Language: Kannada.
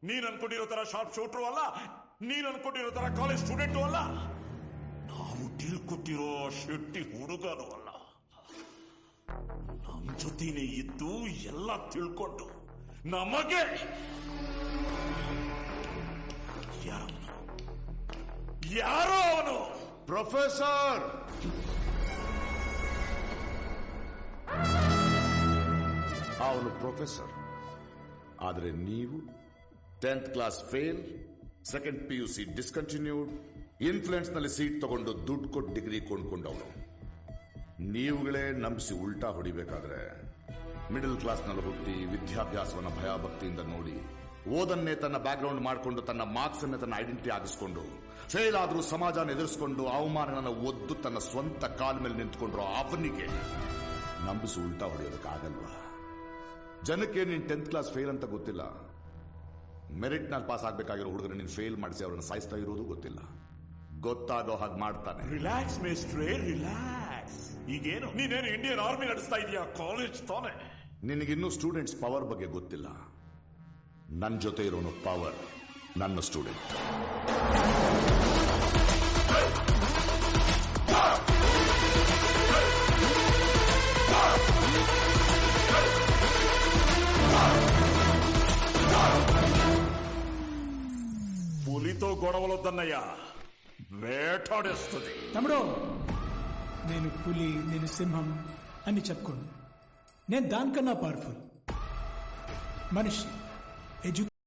ನೀನ್ ಅನ್ಕೊಂಡಿರೋ ತರ ಶಾರ್ಪ್ ಶೂಟ್ರು ಅಲ್ಲ, ನೀನ್ ಅನ್ಕೊಂಡಿರೋ ತರ ಕಾಲೇಜ್ ಸ್ಟೂಡೆಂಟು ಅಲ್ಲ, ನಾವು ಡೀಲ್ ಕೊಟ್ಟಿರೋ ಶೆಟ್ಟಿ ಹುಡುಗರು ಅಲ್ಲ. ನಮ್ ಜೊತೆನೆ ಇದ್ದು ಎಲ್ಲ ತಿಳ್ಕೊಂಡು ನಮಗೆ ಯಾರೋ ಅವನು ಪ್ರೊಫೆಸರ್. ಅವನು ಪ್ರೊಫೆಸರ್, ಆದರೆ ನೀವು 10th class fail, second PUC discontinued, influence ನಲ್ಲಿ ಸೀಟ್ ತಗೊಂಡು ದುಡ್ಡು ಕೊಟ್ಟು ಡಿಗ್ರಿ ಕೊಂಡ್ಕೊಂಡವನು. ನೀವುಗಳೇ ನಂಬಿಸಿ ಉಲ್ಟಾ ಹೊಡಿಬೇಕಾದ್ರೆ ಮಿಡಲ್ ಕ್ಲಾಸ್ ನಲ್ಲಿ ಹುಟ್ಟಿ ವಿದ್ಯಾಭ್ಯಾಸವನ್ನ ಭಯಭಕ್ತಿಯಿಂದ ನೋಡಿ, ಓದನ್ನೇ ತನ್ನ ಬ್ಯಾಕ್ಗ್ರೌಂಡ್ ಮಾಡಿಕೊಂಡು, ತನ್ನ ಮಾರ್ಕ್ಸ್ ಅನ್ನೇ ತನ್ನ ಐಡೆಂಟಿಟಿ ಆಗಿಸ್ಕೊಂಡು, ಫೇಲ್ ಆದ್ರೂ ಸಮಾಜನ ಎದುರಿಸಿಕೊಂಡು ಅವಮಾನನ ಒದ್ದು ತನ್ನ ಸ್ವಂತ ಕಾಲ ಮೇಲೆ ನಿಂತ್ಕೊಂಡ್ರು ಅವನಿಗೆ ನಂಬಿಸಿ ಉಲ್ಟಾ ಹೊಡೆಯೋದಕ್ಕಾಗಲ್ವಾ? ಜನಕ್ಕೆ ನೀನ್ 10th ಕ್ಲಾಸ್ ಫೇಲ್ ಅಂತ ಗೊತ್ತಿಲ್ಲ, ಮೆರಿಟ್ ನಲ್ಲಿ ಪಾಸ್ ಆಗ್ಬೇಕಾಗಿರೋ ಹುಡುಗರು ನೀನ್ ಫೇಲ್ ಮಾಡಿಸಿ ಅವರನ್ನು ಸಾಯಿಸ್ತಾ ಇರೋದು ಗೊತ್ತಿಲ್ಲ. ಗೊತ್ತಾಗೋ ಹಾಗೆ ಮಾಡ್ತಾನೆ. ರಿಲ್ಯಾಕ್ಸ್ ಮೇಸ್ಟ್ರೇ, ರಿಲ್ಯಾಕ್ಸ್. ಈಗೇನು ನೀನೇನು ಇಂಡಿಯನ್ ಆರ್ಮಿ ನಡೆಸ್ತಾ ಇದೀಯಾ? ಕಾಲೇಜ್ ತಾನೆ. ನಿನಗಿನ್ನೂ ಸ್ಟೂಡೆಂಟ್ಸ್ ಪವರ್ ಬಗ್ಗೆ ಗೊತ್ತಿಲ್ಲ. ನನ್ನ ಜೊತೆ ಇರೋನು ಪವರ್, ನನ್ನ ಸ್ಟೂಡೆಂಟ್. పులితో గొడవలొద్దన్నయ్యా, వేటాడేస్తుంది. తమ్ముడు, నేను పులి, నేను సింహం అని చెప్పుకోను. నేను దానికన్నా పవర్ఫుల్ మనిషి.